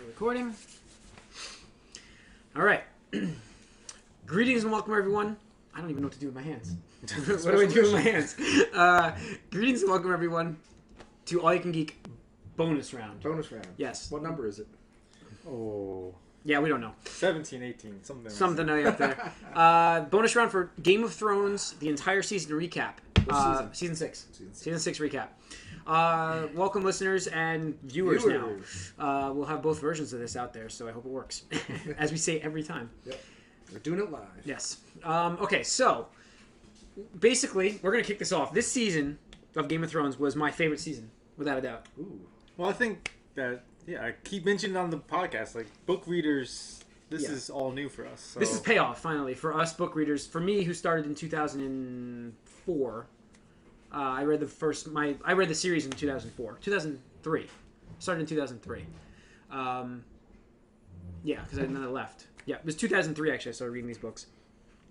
Recording. All right. Greetings and welcome, everyone. I don't even know what to do with my hands. What do I do with my hands? Greetings and welcome, everyone, to All You Can Geek bonus round. Bonus round. Yes. What number is it? Oh. Yeah, we don't know. 17, 18, something. Something up there. Bonus round for Game of Thrones, the entire season recap. What season 6. Season 6. Season 6 recap. Welcome, listeners and viewers now. We'll have both versions of this out there, so I hope it works. As we say every time. Yep. We're doing it live. Yes. Okay, so basically, we're going to kick this off. This season of Game of Thrones was my favorite season, without a doubt. Ooh. Well, I think that, I keep mentioning on the podcast, like, book readers, this is all new for us. So. This is payoff, finally, for us book readers. For me, who started in 2004, I read the series in 2004. 2003. Started in 2003. Because then I left. Yeah, it was 2003, actually, I started reading these books.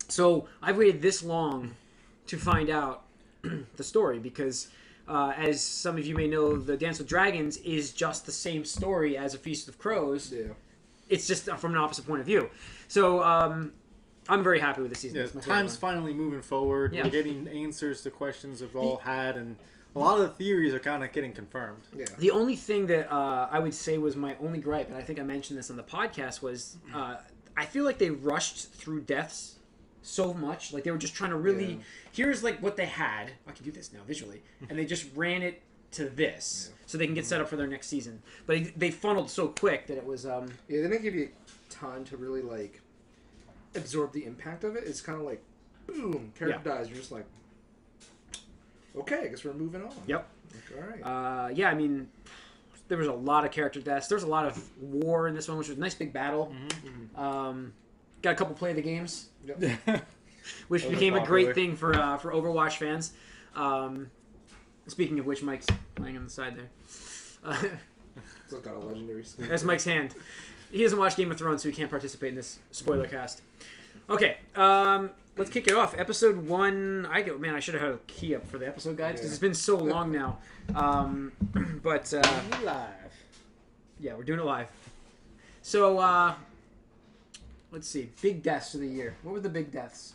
So I've waited this long to find out the story because, as some of you may know, the Dance with Dragons is just the same story as A Feast of Crows. Yeah. It's just from an opposite point of view. So I'm very happy with the season. Yeah, time's finally moving forward. Yeah. We're getting answers to questions we've all had, and a lot of the theories are kind of getting confirmed. Yeah. The only thing that I would say was my only gripe, and I think I mentioned this on the podcast, was I feel like they rushed through deaths so much. Like they were just trying to really, here's like what they had. I can do this now visually. And they just ran it to this so they can get set up for their next season. But they funneled so quick that it was... Yeah, they didn't give you time to really, like, absorb the impact of it. It's kind of like, boom, character dies. You're just like, okay, I guess we're moving on. Yep. Like, all right. I mean... There was a lot of character deaths. There was a lot of war in this one, which was a nice big battle. Mm-hmm. Got a couple play of the games, Yep. which Those became are a great popular. thing for Overwatch fans. Speaking of which, Mike's playing on the side there. It's got a legendary skin. That's Mike's hand. He doesn't watch Game of Thrones, so he can't participate in this spoiler cast. Okay, let's kick it off. Episode 1. I should have had a key up for the episode guides because it's been so long now. But Live. yeah, we're doing it live. So let's see. Big deaths of the year. What were the big deaths?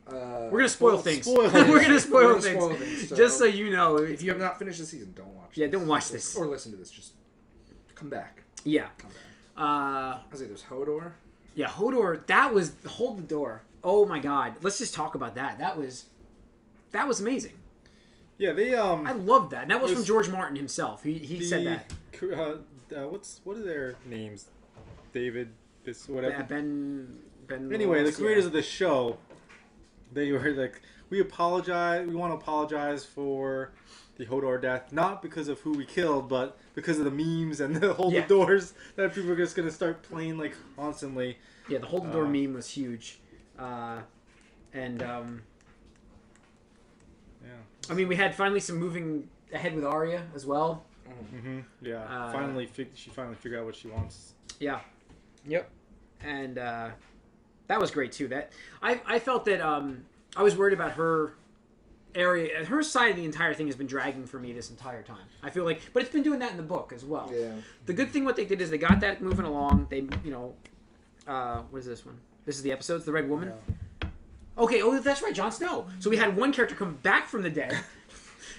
We're gonna spoil things. spoil We're gonna things. spoil things. So Just so you know, if you have not finished the season, don't watch. Yeah, this. don't watch this. Or listen to this. Just come back. Yeah. Come back. I I say there's Hodor. Yeah, Hodor. That was hold the door. Oh my God. Let's just talk about that. That was amazing. Yeah, they I loved that. And that was from was- George Martin himself. He said that. What are their names? David, this whatever. Yeah, Ben. Anyway, the Lawrence, creators of the show, they were like, we want to apologize for the Hodor death, not because of who we killed, but because of the memes and the hold the doors that people are just going to start playing like constantly. Yeah, the hold the door meme was huge. I mean, we had finally some moving ahead with Arya as well. Mm-hmm. Yeah, she finally figured out what she wants. Yeah. Yep. And that was great too. That I felt that I was worried about her area. Her side of the entire thing has been dragging for me this entire time. I feel like, but it's been doing that in the book as well. Yeah. The good thing what they did is they got that moving along. They, what is this one? This is the episodes. The Red Woman. Yeah. Okay. Oh, that's right. Jon Snow. So we had one character come back from the dead.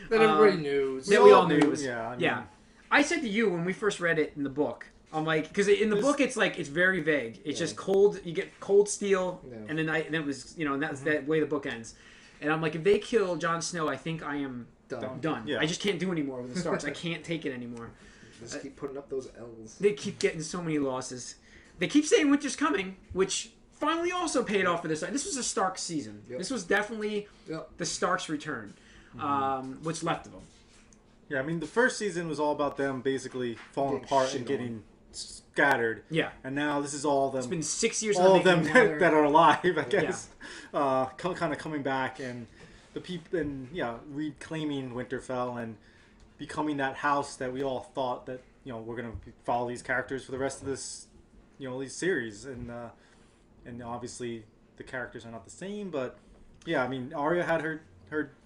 That everybody knew. That we all knew. It was, Yeah. I said to you when we first read it in the book, I'm like, because in the book it's like it's very vague. It's just cold. You get cold steel, and then it was and that's that way the book ends. And I'm like, if they kill Jon Snow, I think I am done. Yeah. I just can't do anymore with the Starks. I can't take it anymore. Just keep putting up those L's. They keep getting so many losses. They keep saying winter's coming, which finally also paid off for this. This was a Stark season. Yep. This was definitely the Starks' return. What's left of them. Yeah, I mean, the first season was all about them basically falling apart and getting scattered. Yeah. And now this is all of them. It's been 6 years. All of them that are alive, I guess. Yeah. Kind of coming back and the people and reclaiming Winterfell and becoming that house that we all thought that we're gonna follow these characters for the rest of this these series and obviously the characters are not the same, but yeah, I mean, Arya had her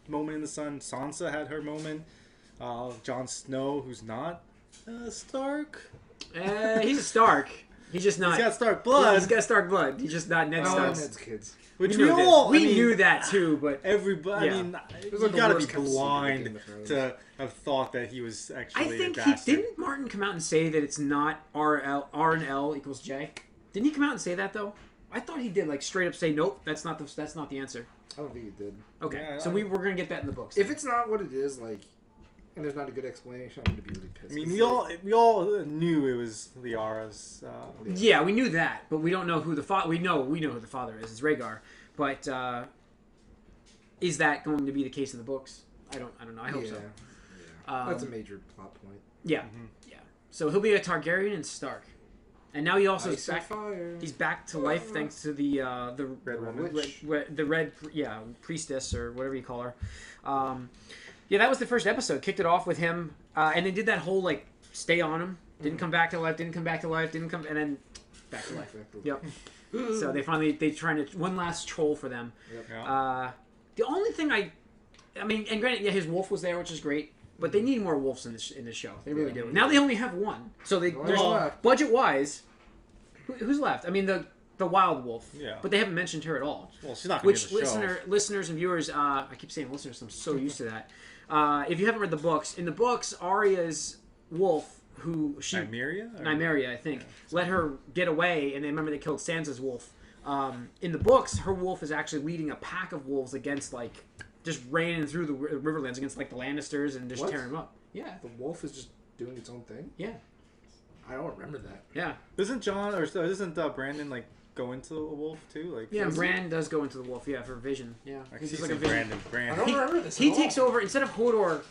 moment in the sun. Sansa had her moment. Jon Snow, who's not Stark. He's a Stark. He's just not. He's got Stark blood. He's got Stark blood. He's just not Ned Stark. Ned's kids. Which we we knew all. we knew that too, but everybody. Yeah. I mean, was like you the gotta be worst kept secret blind in Game of Thrones. to have thought that he was actually. I think a he bastard. didn't. Martin come out and say that it's not R and L equals J. Didn't he come out and say that though? I thought he did, like straight up say nope. That's not the answer. I don't think he did. Okay, Yeah, so we're gonna get that in the books. If it's not what it is, like, and there's not a good explanation, I'm gonna be really pissed. I mean, It's we all knew it was Liara's. yeah, we knew that, but we don't know who the father. We know who the father is. It's Rhaegar, but is that going to be the case in the books? I don't know. I hope so. Yeah. That's a major plot point. Yeah, yeah. So he'll be a Targaryen and Stark, and now he also is Ice and back. fire. He's back to life thanks to the Red Woman. Witch. the red priestess or whatever you call her. Yeah, that was the first episode. Kicked it off with him, and they did that whole like stay on him. Didn't come back to life. Didn't come back to life. Didn't come, and then back to life. Yep. So they trying to one last troll for them. Yep. Yeah. The only thing I mean, and granted, yeah, his wolf was there, which is great. But they need more wolves in this show. They really do. Now they only have one, so there's left. budget wise. Who's left? I mean the wild wolf. Yeah. But they haven't mentioned her at all. Well, she's not. Which Gonna be the show. listeners and viewers, I keep saying listeners. I'm so used to that. If you haven't read the books, in the books, Arya's wolf, who she Nymeria, I think, let her get away, and then remember they killed Sansa's wolf. In the books, her wolf is actually leading a pack of wolves against like. Just raining through the Riverlands against like the Lannisters and just tearing them up. Yeah, The wolf is just doing its own thing? yeah, I don't remember that. yeah. Isn't Brandon like go into a wolf too? Like Yeah, Bran does go into the wolf. Yeah, for vision. Yeah, I he's keep just like a saying vision. I Brandon. don't remember this He at takes all. over instead of Hodor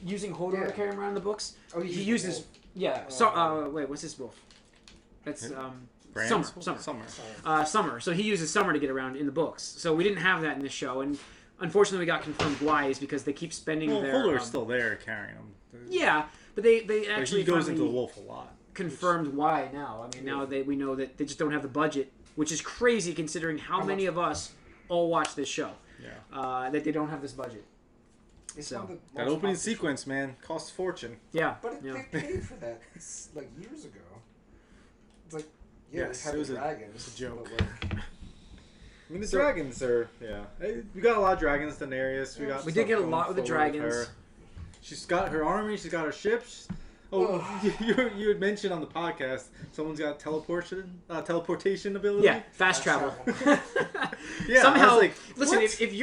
using Hodor Yeah. to carry him around the books. Oh, he uses uses wolf. yeah. So wait, what's this wolf? That's Brandon's Summer. Summer. Summer. So he uses Summer to get around in the books. So we didn't have that in this show, and unfortunately we got confirmed wise because they keep spending Well, their. Hodor's still there carrying him. Yeah, but they But actually he goes finally into the wolf a lot. confirmed why now. I mean, now we know that they just don't have the budget, which is crazy considering how many of us all watch this show. Yeah. That they don't have this budget. It's So, one of the That most opening popular- sequence, man, costs a fortune. Yeah. But yeah. they paid for that like years ago. It's like, yeah, Yes, they had it was the a- dragons. it's a joke. but, like, I mean, the dragons are Hey, we got a lot of dragons. Daenerys. We got. We did stuff get a going lot with the forward dragons. her. She's got her army. She's got her ships. Oh, you had mentioned on the podcast someone's got teleportation ability. Yeah, fast travel. Yeah, I Somehow, was like, listen, what? if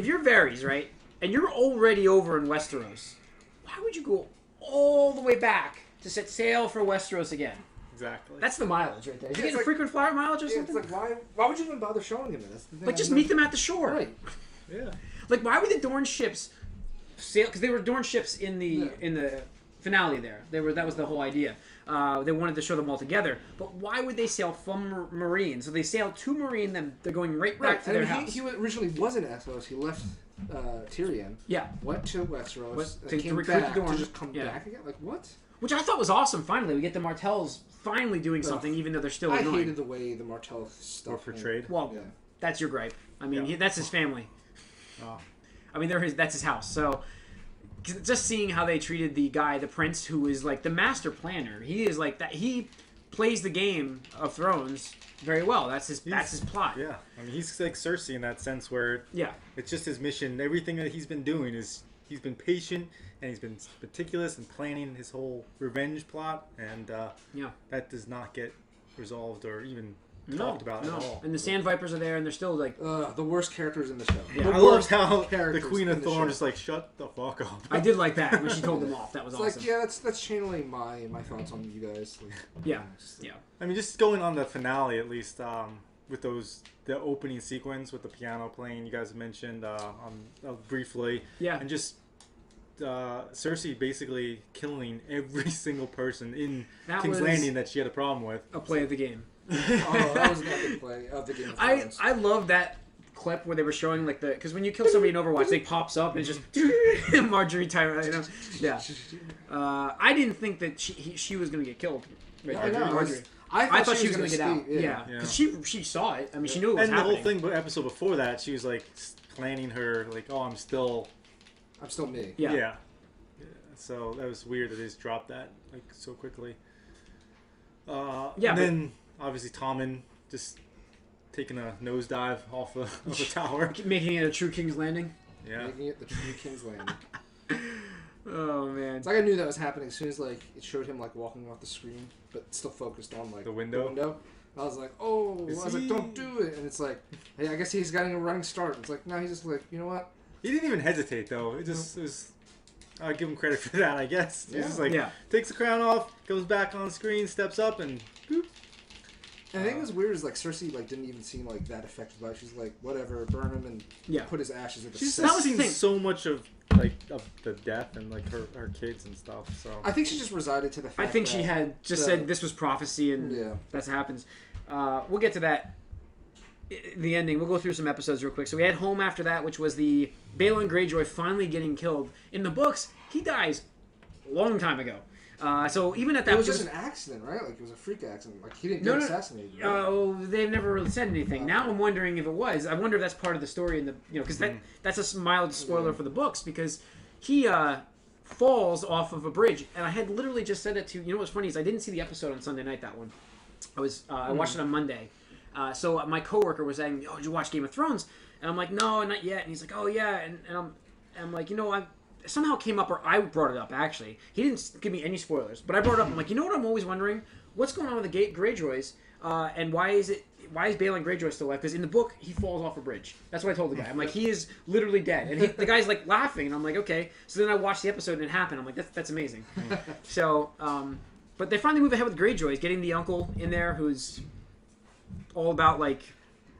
you're Varys, right, and you're already over in Westeros, why would you go all the way back to set sail for Westeros again? Exactly. That's the mileage right there. Is he Yeah, getting it's like- frequent flyer mileage or yeah, something? it's like, why would you even bother showing him this? Like, just meet them at the shore. Right. Yeah. Like, why would the Dorne ships sail? Because they were Dorne ships in the finale. That was the whole idea. They wanted to show them all together. But why would they sail from Marine? So they sailed to Marine, then they're going right back to their house. He originally was in Essos. He left Tyrion. Yeah, Went to Westeros. To came recruit back the Dorne. to just come Yeah. back again. Like what? which I thought was awesome. Finally, we get the Martells finally doing something, even though they're still I annoying. hated the way the Martell stuff Or portrayed. Well, Yeah. that's your gripe. I mean, Yeah. that's his family. Oh. I mean, that's his house. So just seeing how they treated the guy, the prince, who is like the master planner. He is like that. He plays the game of Thrones very well. That's his plot. Yeah, I mean, he's like Cersei in that sense where Yeah. it's just his mission. Everything that he's been doing is he's been patient and he's been meticulous in planning his whole revenge plot, and Yeah. that does not get resolved or even talked about at all. And the Sand Vipers are there, and they're still like. The worst characters in the show. Yeah. The I love worst how the characters Queen in of the show. Thorns is like, shut the fuck up. I did like that when she told them off. That was It's awesome. like, yeah, that's channeling my thoughts on you guys. Like, Yeah. just- Yeah. I mean, just going on the finale at least, with the opening sequence with the piano playing, you guys mentioned briefly, Yeah. and just Cersei basically killing every single person in That King's was- Landing that she had a problem with. A play of the game. Oh, that was an epic play of the Game of Thrones. I love that clip where they were showing like because when you kill somebody in Overwatch, they pops up and it's just Marjorie Tyrell, you know? Yeah. I didn't think that she was gonna get killed. Right I there, know. Marjorie. I thought she was gonna get out. escape, Yeah, because she saw it. I mean, she knew it was And the happening. whole thing, episode before that, she was like planning her, like, oh, I'm still, I'm still me. Yeah. yeah. So that was weird that they just dropped that like so quickly. Yeah, and then obviously Tommen just taking a nosedive off of a tower. Making it a true King's Landing. Yeah. Making it the true King's Landing. Oh man. It's like I knew that was happening as soon as like it showed him like walking off the screen, but still focused on like the window. I was like, oh, like, don't do it. And it's like, hey, I guess he's getting a running start. It's like, no, he's just like, you know what? He didn't even hesitate though. It was. I give him credit for that, I guess. He's just like takes the crown off, goes back on screen, steps up, and boop. And I think what's weird is like Cersei like didn't even seem like that affected by it. She's like, whatever, burn him and put his ashes at the She's that was the seen thing. so much of the death and like her kids and stuff. So I think she just resided to the fact I think that she had just said this was prophecy and that's what happens. We'll get to that. The ending. We'll go through some episodes real quick. So we had home after that, which was the Balon Greyjoy finally getting killed. In the books, he dies a long time ago. So even at that, it was just an accident, right? Like it was a freak accident. Like he didn't get assassinated. Right? Oh, they've never really said anything. Now I'm wondering if it was. I wonder if that's part of the story in the because that's a mild spoiler for the books because he falls off of a bridge, and I had literally just said it to what's funny is I didn't see the episode on Sunday night. That one, I watched it on Monday. So my coworker was saying, "Oh, did you watch Game of Thrones?" And I'm like, "No, not yet." And he's like, "Oh yeah," and I'm like, I somehow came up, or I brought it up actually. He didn't give me any spoilers, but I brought it up. I'm like, you know what? I'm always wondering what's going on with the Greyjoys, and why is Balon Greyjoy still alive? Because in the book he falls off a bridge. That's what I told the guy. I'm like, he is literally dead, and the guy's like laughing, and I'm like, okay. So then I watched the episode and it happened. I'm like, that's amazing. So, but they finally move ahead with Greyjoys, getting the uncle in there who's all about like.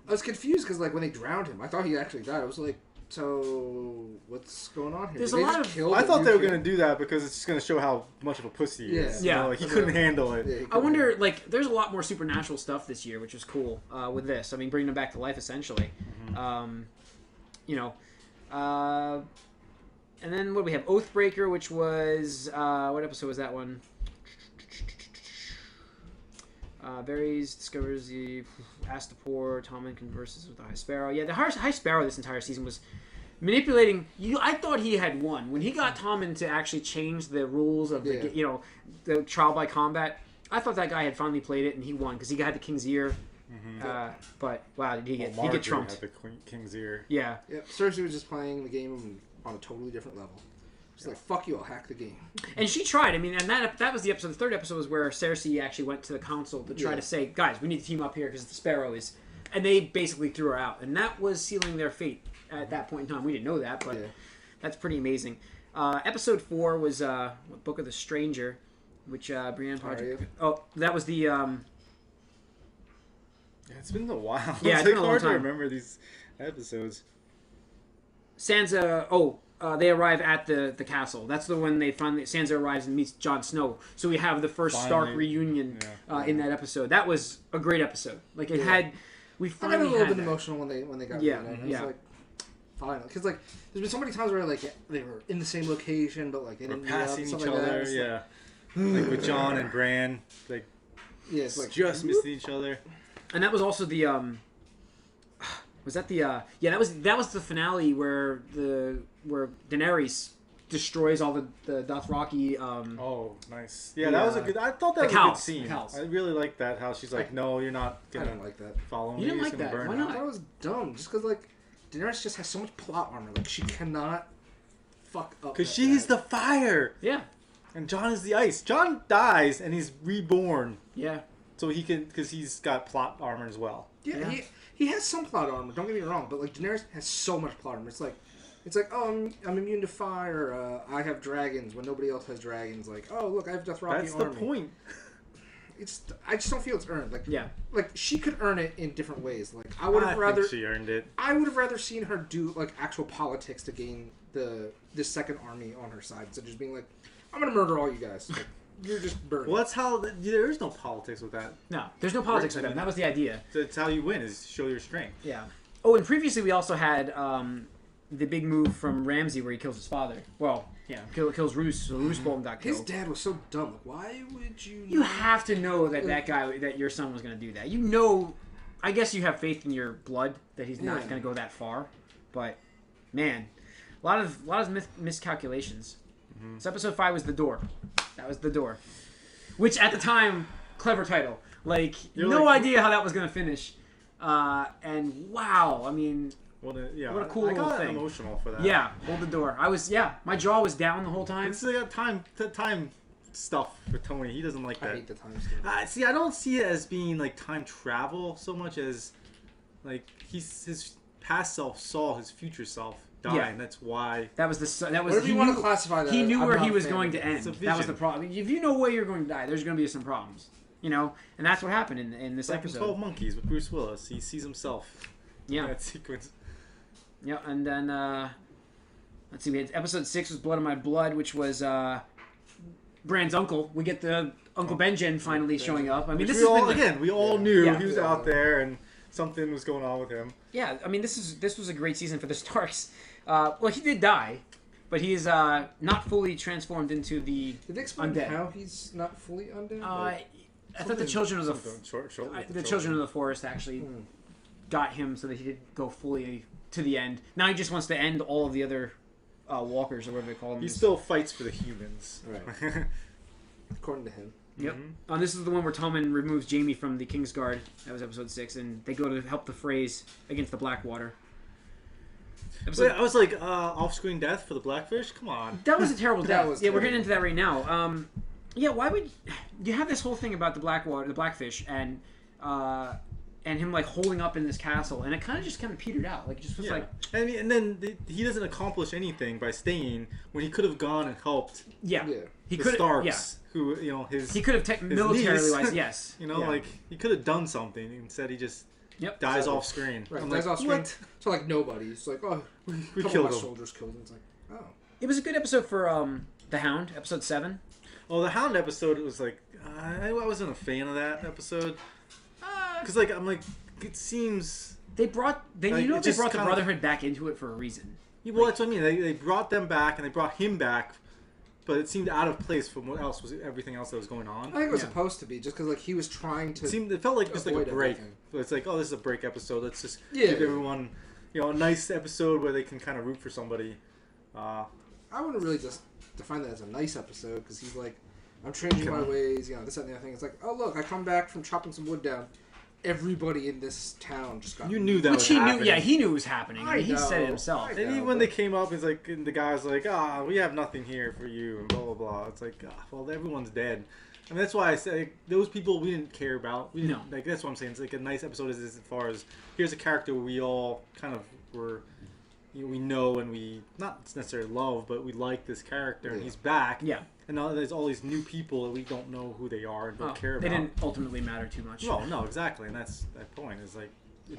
I was confused because like when they drowned him, I thought he actually died. I was like, so what's going on here? There's a lot of. I thought they were going to do that because it's just going to show how much of a pussy he is. Yeah. Like, he couldn't handle it. Yeah, I wonder, like, there's a lot more supernatural stuff this year, which is cool with this. I mean, bringing them back to life essentially. And then what do we have? Oathbreaker, which was what episode was that one? Varys discovers the Astapor. Tommen converses with the High Sparrow. Yeah, the High Sparrow this entire season was manipulating. I thought he had won when he got Tommen to actually change the rules of the trial by combat. I thought that guy had finally played it and he won because he had the King's Ear. But wow, did he get trumped? Had the King's Ear. Yeah. Yep. Cersei was just playing the game on a totally different level. She's like, fuck you, I'll hack the game. And she tried. I mean, and that was the episode. The third episode was where Cersei actually went to the council to try to say, guys, we need to team up here because the Sparrow is... And they basically threw her out. And that was sealing their fate at that point in time. We didn't know that, but that's pretty amazing. Episode 4 was Book of the Stranger, which Brienne Project... Oh, that was the... Yeah, it's been a while. Yeah, it's been a long hard time. to remember these episodes. Sansa... they arrive at the castle. That's the one they finally... Sansa arrives and meets Jon Snow. So we have the first Stark reunion in that episode. That was a great episode. Like, it had... We finally I got a little bit that. emotional when they got reunited. I was like, finally. Because, like, there's been so many times where, like, they were in the same location, but, like, they didn't passing meet up, each like other, that. like with Jon and Bran. Like, it's like... Just missing each other. And that was also the... Was that the... Yeah, that was the finale where Daenerys destroys all the Dothraki... Oh, nice. Yeah, that was a good... I thought that was a good scene. I really liked that, how she's like, no, you're not going to like that. follow me. You didn't like that? Why not? I thought it was dumb. Just because, like, Daenerys just has so much plot armor. Like, she cannot fuck up. Because she's the fire. Yeah. And Jon is the ice. Jon dies and he's reborn. Yeah. So he can... Because he's got plot armor as well. Yeah. He has some plot armor, don't get me wrong, but like Daenerys has so much plot armor. It's like, oh, I'm immune to fire. I have dragons when nobody else has dragons. Like, oh, look, I have Dothraki army. That's the point. I just don't feel it's earned. Like, like she could earn it in different ways. Like, I think she earned it. I would have rather seen her do like actual politics to gain this second army on her side instead of just being like, I'm gonna murder all you guys. Like, you're just burned. Well, that's how... There is no politics with that. No, there's no politics with them. That was the idea. That's how you win, is show your strength. Yeah. Oh, and previously we also had the big move from Ramsay where he kills his father. Well, kills Roose, so Roose Bolton got killed. His dad was so dumb. Why would you... You have to know that your son was going to do that. You know... I guess you have faith in your blood that he's not going to go that far. But, man, a lot of miscalculations. So episode 5 was The Door. That was The Door. Which, at the time, clever title. Like, no idea how that was going to finish. And wow, I mean... what a cool little thing. I got emotional for that. Yeah, Hold the Door. My jaw was down the whole time. It's time stuff for Tony. He doesn't like that. I hate the time stuff. See, I don't see it as being like time travel so much as like his past self saw his future self die, and that's why. That was Whatever you want to classify that. He knew I'm where not he a was fan going of to it. end. That was the problem. If you know where you're going to die, there's going to be some problems. You know, and that's what happened in this like episode. in 12 Monkeys with Bruce Willis. He sees himself. Yeah. In that sequence. Yeah, and then let's see. We had episode 6 was Blood of My Blood, which was Bran's uncle. We get the Uncle Benjen finally showing up. I mean, we all knew he was out there and something was going on with him. Yeah, I mean, this was a great season for the Starks. Well, he did die, but he is not fully transformed into the Did they explain undead. how he's not fully undead? I thought the children of the children of the forest actually got him so that he could go fully to the end. Now he just wants to end all of the other walkers or whatever they call them. He still fights for the humans, right? According to him. Yep. This is the one where Tommen removes Jaime from the Kingsguard. That was episode 6, and they go to help the Freys against the Blackwater. Wait, I was like, off-screen death for the Blackfish? Come on. That was a terrible death. was We're terrible. getting into that right now. Yeah, why would you have this whole thing about the Blackwater, the Blackfish, and him like holding up in this castle, and it kind of petered out. Like it just was like. I mean, and then he doesn't accomplish anything by staying when he could have gone and helped. Yeah. He could the Starks, who he could have militarily wise, yes. Like he could have done something. Instead, he just dies off screen. Right, I'm dies like, off screen. So like nobody. It's like, oh, we killed killed my him. soldiers killed him. It's like, oh. It was a good episode for the Hound, episode 7. Well, the Hound episode, it was like I wasn't a fan of that episode because like I'm like it seems they brought they like, brought the Brotherhood back into it for a reason. Yeah, well, that's what I mean. They brought them back and they brought him back, but it seemed out of place from what else was everything else that was going on. I think it was supposed to be just because like he was trying to. It felt like just like a break. Everything. It's like, oh, this is a break episode. Let's just give everyone, a nice episode where they can kind of root for somebody. I wouldn't really just define that as a nice episode because he's like, I'm changing my ways. This and the other thing. It's like, oh look, I come back from chopping some wood down. Everybody in this town just got. You knew that. Which was he happening. knew. Yeah, he knew it was happening. I mean, he know, said it himself. I And even know, when they came up, it's like, and the guy's like, we have nothing here for you, and blah, blah, blah. It's like, well, everyone's dead. I mean, that's why I say, like, those people we didn't care about. We didn't, like, that's what I'm saying. It's like a nice episode as far as, here's a character we all kind of were, we know and we, not necessarily love, but we like this character, and he's back. Yeah. And now there's all these new people that we don't know who they are and don't care about. They didn't ultimately matter too much. Well, no, exactly. And that's that point. Is like,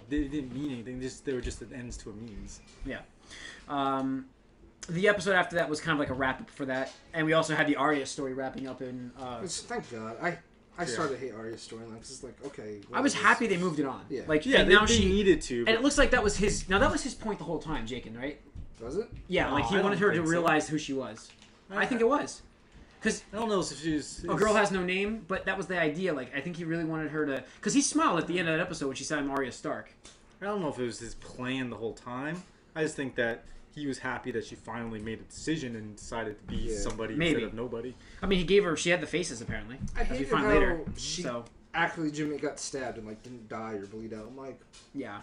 they didn't mean anything. They were just an ends to a means. Yeah. The episode after that was kind of like a wrap up for that, and we also had the Arya story wrapping up in. Thank God. I started to hate Arya's storyline because it's like, okay. I was happy they moved it on. Yeah. Like, Yeah, and they now she needed to. and it looks like that was his. Now that was his point the whole time, Jakin, right? Was it? Yeah, like he I wanted don't her to think so. realize who she was. I think it was. Because I don't know if she's a girl has no name, but that was the idea. Like, I think he really wanted her to. Because he smiled at the end of that episode when she said, "I'm Arya Stark." I don't know if it was his plan the whole time. I just think that he was happy that she finally made a decision and decided to be somebody instead of nobody. I mean, he gave her. She had the faces apparently. I as we hated find how later. she So actually Jimmy got stabbed and like didn't die or bleed out. I'm like, yeah,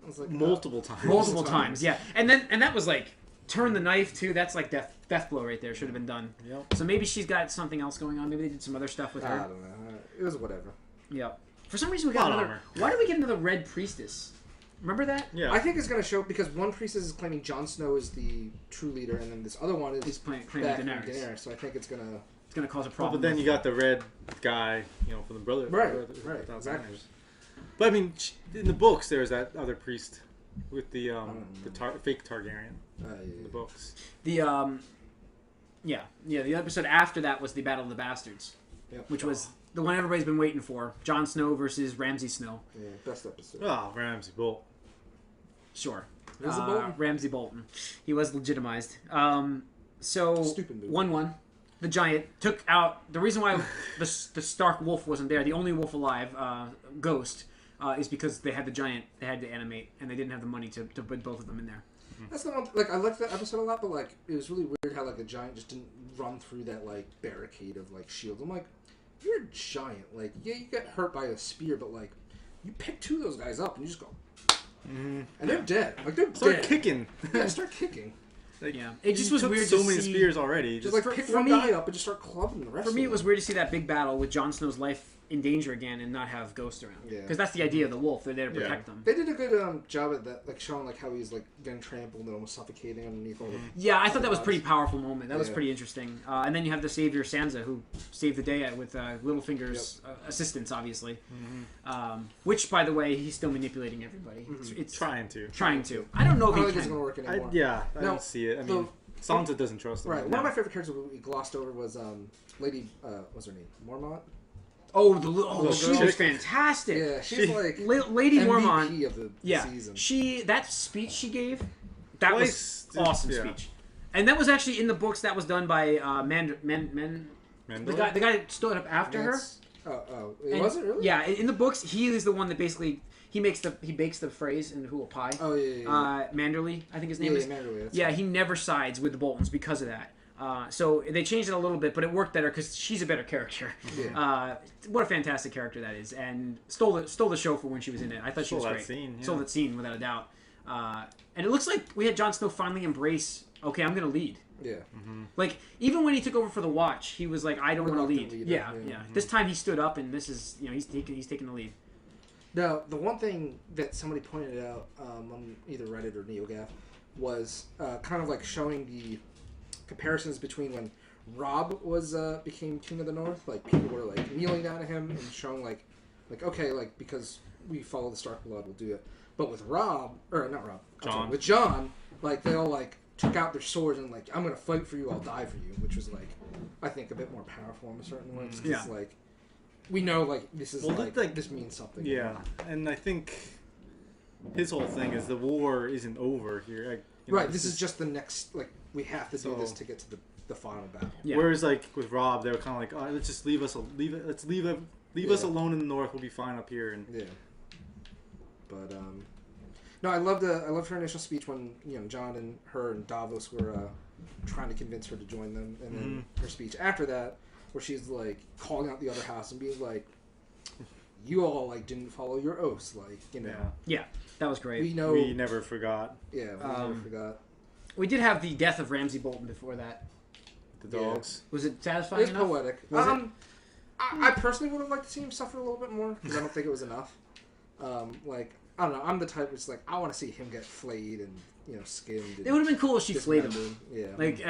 I was like Multiple times. multiple times. Yeah, and that was like turn the knife too. That's like death blow right there. Should have been done. Yep. So maybe she's got something else going on. Maybe they did some other stuff with I her. don't know. It was whatever. Yep. For some reason we got another. Armor. Why did we get another red priestess? Remember that? Yeah. I think it's gonna show because one priestess is claiming Jon Snow is the true leader, and then this other one is He's claiming backing Daenerys. So I think it's gonna. It's gonna cause a Well, problem. but then you got the red guy, from the brother. Right, without exactly. banners. But I mean, in the books, there's that other priest with the fake Targaryen. In the books. The the episode after that was the Battle of the Bastards, Yep. which was the one everybody's been waiting for. Jon Snow versus Ramsay Snow. Yeah, best episode. Oh, Ramsay Bolt. Sure. Was it Bolton? Ramsay Bolton. He was legitimized. So Stupid movie. 1-1. The giant took out the reason why the Stark wolf wasn't there. The only wolf alive, Ghost, is because they had the giant. They had to animate, and they didn't have the money to put both of them in there. That's the one. Like I liked that episode a lot, but like it was really weird how like a giant just didn't run through that like barricade of like shields. I'm like, you're a giant. Like, yeah, you get hurt by a spear, but like, you pick 2 of those guys up and you just go, and they're dead. Like they're Start dead. kicking. Yeah, start kicking. Like, Yeah, it just was took weird so to many see. spears already. Just like pick one guy up and just start clubbing the rest. For me, of it was them. weird to see that big battle with Jon Snow's life in danger again and not have Ghost around. Yeah. Because that's the idea of the wolf. They're there to protect them. They did a good job at that, like showing like how he's like getting trampled and almost suffocating underneath all the. Yeah, I thought that was a pretty powerful moment. That was Yeah. pretty interesting. And then you have the savior Sansa, who saved the day with Littlefinger's assistance, obviously. Which, by the way, he's still manipulating everybody. It's trying to. I don't know if I don't he think it's gonna can. work anymore. I No, don't see it. I mean, Sansa doesn't trust him. Right. One of my favorite characters we glossed over was Lady. What's her name? Mormont. She was fantastic. Yeah, she's like Lady MVP Mormont. of the season. That speech she gave, that was Twice, awesome speech. And that was actually in the books. That was done by the guy that stood up after her. Was it really? Yeah, in the books, he is the one that basically he bakes the phrase in the hula pie. Oh yeah. Manderly, I think his name is. Manderly, yeah, he never sides with the Boltons because of that. So they changed it a little bit, but it worked better because she's a better character. Yeah. What a fantastic character that is, and stole the show for when she was in it. I thought she was great. Stole that scene without a doubt. And it looks like we had Jon Snow finally embrace. Okay, I'm gonna lead. Yeah. Like even when he took over for the Watch, he was like, I don't want to lead. Yeah. This time he stood up, and this is he's taking the lead. Now, the one thing that somebody pointed out on either Reddit or NeoGAF was kind of like showing the comparisons between when Robb was became King of the North. Like people were like kneeling down to him and showing like okay, like because we follow the Stark blood, we'll do it. But with Jon, with Jon, like they all like took out their swords and like, I'm gonna fight for you, I'll die for you, which was like, I think a bit more powerful in a certain way. Because like, we know like this is this means something. Yeah, and I think his whole thing is the war isn't over here. Right. This is just the next. Like we have to do this to get to the final battle. Yeah. Whereas like with Robb, they were kind of like, oh, let's just leave us alone in the north. We'll be fine up here. And but no, I loved her initial speech when Jon and her and Davos were trying to convince her to join them, and then her speech after that, where she's like calling out the other house and being like, "You all like didn't follow your oaths," like Yeah, that was great. We never forgot. Yeah, we never forgot. We did have the death of Ramsay Bolton before that. The dogs. Yeah. Was it satisfying enough? Poetic. Was it? I personally would have liked to see him suffer a little bit more because I don't think it was enough. Like I don't know. I'm the type that's like I want to see him get flayed and skinned. It would have been cool if she flayed him. Yeah. Like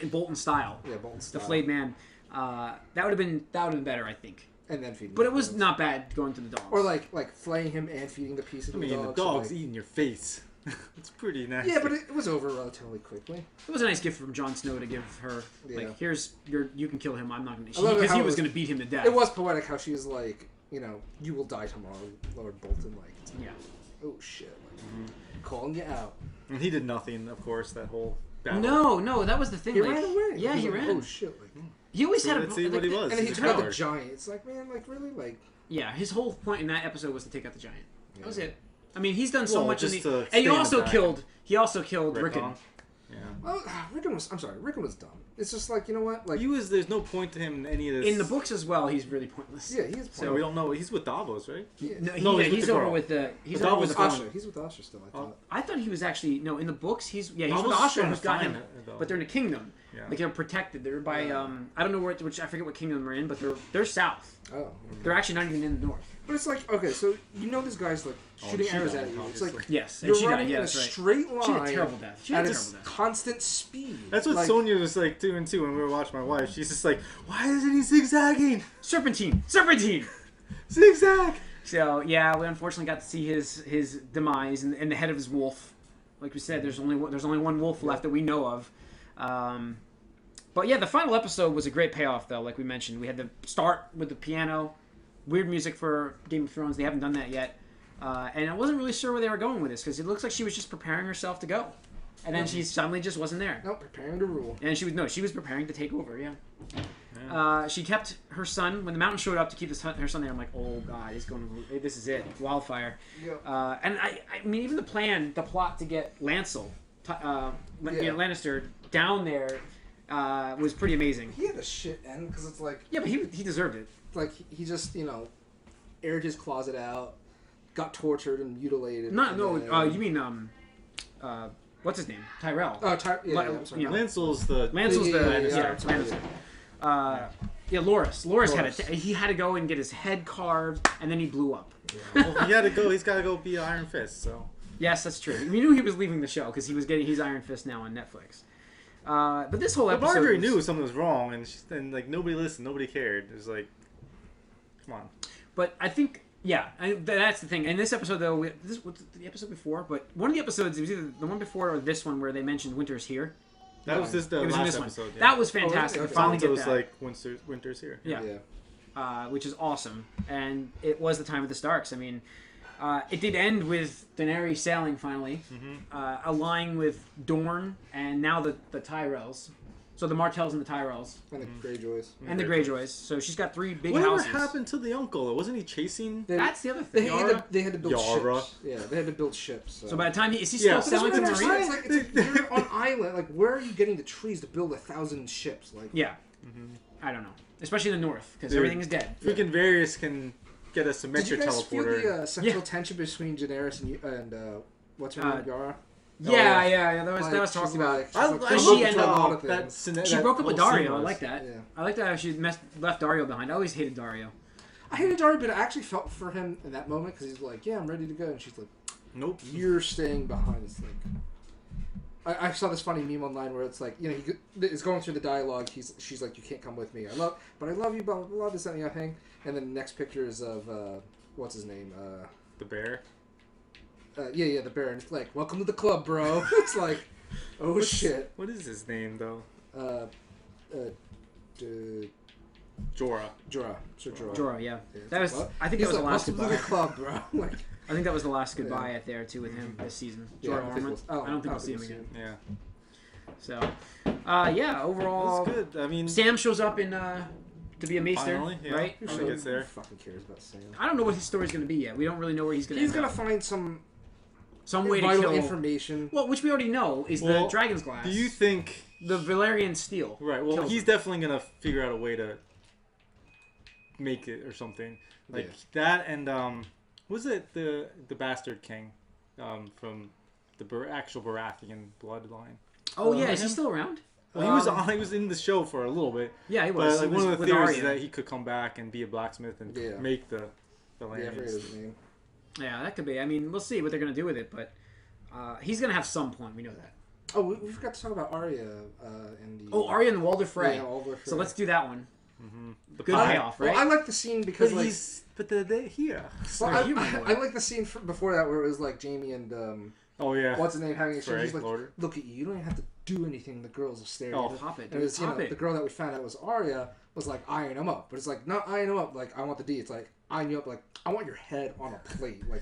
in Bolton style. Yeah, Bolton style. The flayed man. That would have been better, I think. And then feeding. But it was not bad going to the dogs. Or like flaying him and feeding the piece of the dogs. The dog's eating your face. It's pretty nasty. Yeah, but it was over relatively quickly. It was a nice gift from Jon Snow to give her. Like, here's you can kill him. I'm not going to. Because he was going to beat him to death. It was poetic how she was like, you will die tomorrow, Lord Bolton. Like, oh shit, like, calling you out. And he did nothing, of course, that whole battle. No, that was the thing. He ran away. Yeah, he ran. Oh shit, like. He always had let's see what he was. And then he took out the giant. It's like, man, like really, like. Yeah, his whole point in that episode was to take out the giant. That was it. I mean, he's done so much in the. And he also killed Rickon. Yeah. Well, Rickon was dumb. It's just like, you know what? Like there's no point to him in any of this. In the books as well, he's really pointless. Yeah, he is. So we don't know. He's with Davos, right? He's over with the. He's over with Asha. He's with Asha still. I thought. I thought he was actually in the books. He's with Asha, who's got him. But they're in a kingdom. Yeah. Like they're protected. They're by I don't know which I forget what kingdom they're in, but they're south. Oh. They're actually not even in the north. But it's like, okay, so this guy's like shooting arrows at you. It's like yes, you're running in a straight line. She had a terrible death. At a constant speed. That's what Sonya was like doing too when we were watching my wife. She's just like, why isn't he zigzagging? Serpentine, zigzag. So yeah, we unfortunately got to see his demise and the head of his wolf. Like we said, there's only one wolf left that we know of. But yeah, the final episode was a great payoff, though. Like we mentioned, we had the start with the piano, weird music for Game of Thrones. They haven't done that yet, and I wasn't really sure where they were going with this because it looks like she was just preparing herself to go, and then she suddenly just wasn't there. Nope, preparing to rule. And she was preparing to take over. Yeah. She kept her son when the mountain showed up to keep her son there. I'm like, oh god, this is it, wildfire. Yeah. And I mean, even the plot to get Lancel, Lannister down there. was pretty amazing. He had a shit end because it's like Yeah, but he deserved it. like he just aired his closet out, got tortured and mutilated. No, and no. then- You mean what's his name? Tyrell. Oh, I'm sorry. you know, Lancel's the Lancel's Yeah, the yeah, Lancel's. Yeah, Loris he had to go and get his head carved, and then he blew up. well, he had to go. He's got to go be Iron Fist. So Yes, that's true. We knew he was leaving the show because he's Iron Fist now on Netflix. But this whole episode, Marjorie knew something was wrong, and like nobody listened, nobody cared. It was like, come on. But I think, that's the thing. In this episode, though, this was the episode before, but one of the episodes, it was either the one before or this one where they mentioned Winter's here. That was just the It was in last this one. episode. Yeah. That was fantastic. Oh, to okay. finally It get was that. like Winter's here. Yeah. Which is awesome. And it was the time of the Starks. I mean, it did end with Daenerys sailing finally, allying with Dorne, and now the Tyrells. So the Martells and the Tyrells. And the Greyjoys. And the Greyjoys. So she's got 3 big Whatever houses. happened to the uncle? Wasn't he chasing? That's the other thing. They had to build Yara. ships. Yeah, they had to build ships. So by the time is he still Yeah. selling to That's what Maria? I'm saying. It's like you're on island. Like, where are you getting the trees to build 1,000 ships? Like, Yeah. I don't know. Especially in the north, because Dude. everything is dead. Freaking Varys can get a did you Symmetra guys feel teleporter. the sexual tension between Daenerys and what's her name, Yara? Yeah. That was She's talked about. like- she's I like, love she ended how a lot of that things. She broke up with whole scene Dario. I was. like that. Yeah. I like that how she left Dario behind. I always hated Dario. I hated Dario, but I actually felt for him in that moment because he's like, "Yeah, I'm ready to go," and she's like, Nope. "You're staying behind." It's like, I saw this funny meme online where it's like, it's going through the dialogue. She's like, "You can't come with me. I love you, blah blah blah." This and the other thing, and then the next picture is of what's his name? The bear. The bear, and it's like, "Welcome to the club, bro." It's like, oh shit. What is his name though? Jorah. Jorah. Sir Jorah. Jorah, yeah. Yeah, That was. it's like, what? I think He's that was the like, last "Welcome to goodbye. the club, bro." Like, I think that was the last goodbye out there too with him this season. yeah, Jorah Mormont. I don't think we'll see him again. Yeah. So, overall, That's good. I mean, Sam shows up in to be a maester, Finally, yeah. right? Who Who gets there? fucking cares about Sam? I don't know what his story's going to be yet. We don't really know where he's going to. He's gonna find some way to vital kill. information. Well, which we already know is the Well, dragon's glass. Do you think? the Valerian steel? Right. Well, kills he's him. definitely gonna figure out a way to make it or something like that. And was it the bastard king from the actual Baratheon bloodline? Oh yeah, him? is he still around? Well, he was in the show for a little bit. Yeah, he But was. like, He was one of the with theories is Arya. that he could come back and be a blacksmith and Yeah. make the Yeah, I land. forget his name. Yeah, that could be. I mean, we'll see what they're going to do with it, but he's going to have some point. We know that. Oh, we forgot to talk about Arya and the. Oh, Arya and the Walder Frey. Yeah, Walder So Frey. let's do that one. The Good pie. payoff, right? Well, I like the scene because like, they're here. well, Sorry, you remember I like the scene before that where it was like Jamie and Oh yeah. what's his name having a Frey, He's like, Lord. "Look at you! You don't even have to do anything. The girls will stare." Oh, at you." Pop it, And it was, dude. Pop it. the girl that we found out was Arya was like eyeing him up, but it's like not eyeing him up like I want the D. It's like eyeing you up like I want your head on a plate, like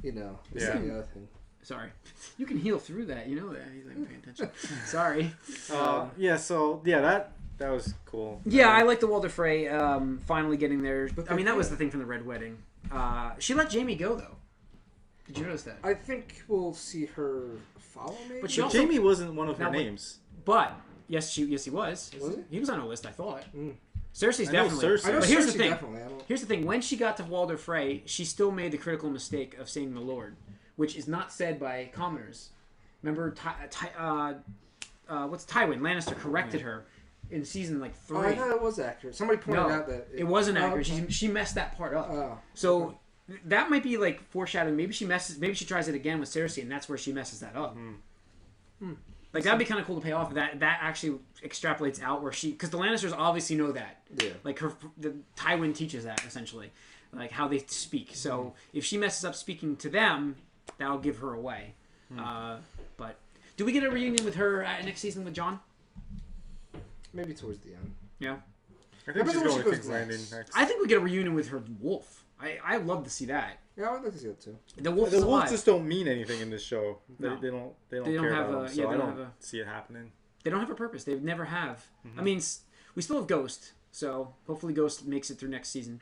this Yeah. and the other thing. Sorry. You can heal through that. You know that. He's like, paying attention. Sorry. Yeah. So yeah, that was cool. Yeah, I like the Walder Frey finally getting there. But I mean, that was yeah. the thing from the Red Wedding. She let Jamie go, though. Did you notice that? I think we'll see her follow maybe. But she But also- Jamie wasn't one of her Now, wait. names. But yes, he was. Was he? He was on a list, I thought. Mm. Cersei's I know definitely. Cersei. I know But here's the Cersei thing. definitely. I don't. Here's the thing. When she got to Walder Frey, she still made the critical mistake of saying "my lord," which is not said by commoners. Remember, what's Tywin Lannister corrected her in season like 3. Oh, I thought it was accurate. Somebody pointed No, out that it wasn't Oh, accurate. okay. She messed that part up. Oh, So that might be like foreshadowing. Maybe she tries it again with Cersei, and that's where she messes that up. Like that'd be kind of cool to pay off. That actually extrapolates out where because the Lannisters obviously know that. yeah. Like the Tywin teaches that essentially, like how they speak. So if she messes up speaking to them, that'll give her away. But do we get a reunion with her next season with Jon? Maybe towards the end. Yeah, I think Maybe she's when going she to goes King's Landing next. next. I think we get a reunion with her wolf. I'd love to see that. Yeah, I would like to see that too. The wolf The is wolves alive. just don't mean anything in this show. They, No. they don't. They don't They don't care have about a- them, so yeah, they I don't don't have a- see it happening. They don't have a purpose. They never have. I mean, we still have Ghost, so hopefully Ghost makes it through next season.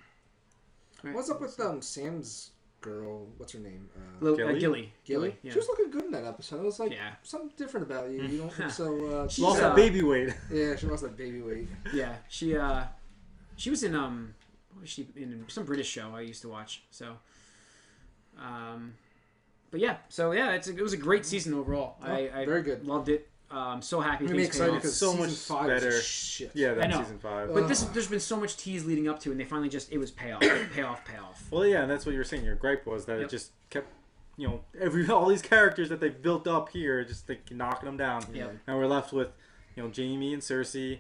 Right. What's up with Sam's girl. What's her name? Gilly. Gilly. Yeah. She was looking good in that episode. I was like, Yeah. something different about you. You don't think so? She lost that baby weight. Yeah, she lost that baby weight. Yeah, she was in what was she in some British show I used to watch. So, but yeah, it was a great season overall. I very good. Loved it. I'm so happy. I'm excited because so season much 5 better. is shit. Yeah, I that's know. season 5. But there's been so much tease leading up to, and they finally it was payoff. Well, yeah, and that's what you were saying. Your gripe was that Yep. it just kept, all these characters that they've built up here, just knocking them down. Yep. And we're left with, Jamie and Cersei,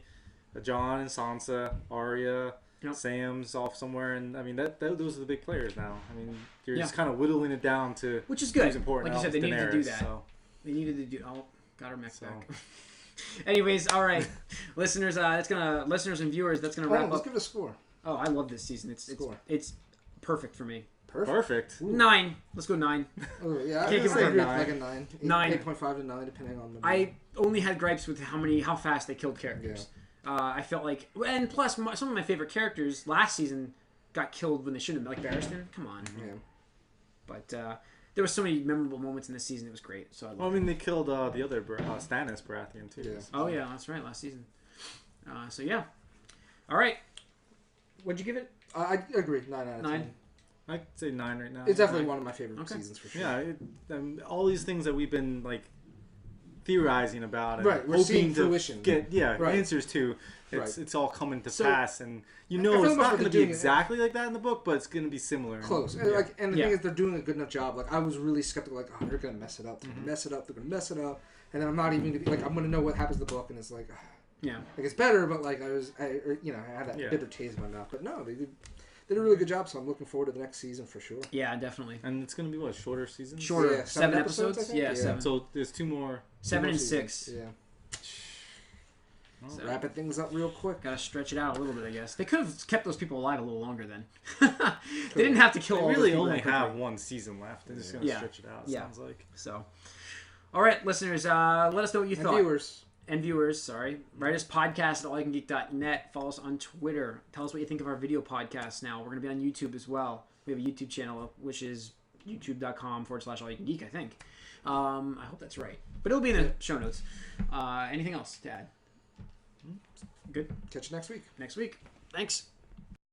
Jon and Sansa, Arya, Yep. Sam's off somewhere, and I mean those are the big players now. I mean, you're Yeah. just kind of whittling it down to Which is good. who's important. Like you said, they needed to do that. So. They needed to do. Oh, got her mech back. Anyways, all right, listeners. Listeners and viewers. That's gonna wrap Let's up. give it a score. Oh, I love this season. It's perfect for me. Perfect. 9. Let's go 9. Oh, yeah, Can't give I it agree a with like a 9. 9. 8.5 to 9, depending on the. I only had gripes with how fast they killed characters. I felt like, and plus some of my favorite characters last season got killed when they shouldn't have. Like Barristan, come on. Yeah. But there were so many memorable moments in this season. It was great. So Well, I mean, they killed the other Stannis Baratheon too. Yeah. oh yeah, that's right, last season. So yeah. All right. What'd you give it? I agree. 9 out of 10. 9. I'd say 9 right now. It's definitely one of my favorite Okay. seasons for sure. Yeah, all these things that we've been theorizing about and Right, we're seeing hoping to fruition. get Right. answers to. Right. It's all coming to So- pass, and for it's the most not part, going to they're be doing it- exactly like that in the book, but it's going to be similar. Close. Yeah. And the Yeah. thing is, they're doing a good enough job. Like, I was really skeptical, they're going to mess it up. They're going to mess it up. They're going to mess it up. And then I'm not even going to be, I'm going to know what happens in the book, and it's Yeah. it's better, but I had that Yeah. bitter taste in my mouth. But no, they did a really good job, so I'm looking forward to the next season for sure. Yeah, definitely. And it's going to be a shorter season. Shorter. Yeah, 7 7 episodes. episodes, I think? Yeah, Yeah. 7. So there's 2 more. 7 and Seasons. 6. Yeah. So, Wrapping things up real quick. gotta stretch it out a little bit, I guess. They could have kept those people alive a little longer then. They didn't have to kill They all those really people only that quickly. have 1 season left. They're just going to Yeah. stretch it out. It Yeah. sounds like. So, all right, listeners, let us know what you And thought. viewers. Sorry. Write us podcast at allyoucangeek.net. Follow us on Twitter. Tell us what you think of our video podcasts now. We're going to be on YouTube as well. We have a YouTube channel, which is youtube.com/allyoucangeek, I think. I hope that's right. But it'll be in the show notes. Anything else to add? Good. Catch you next week. Next week. Thanks.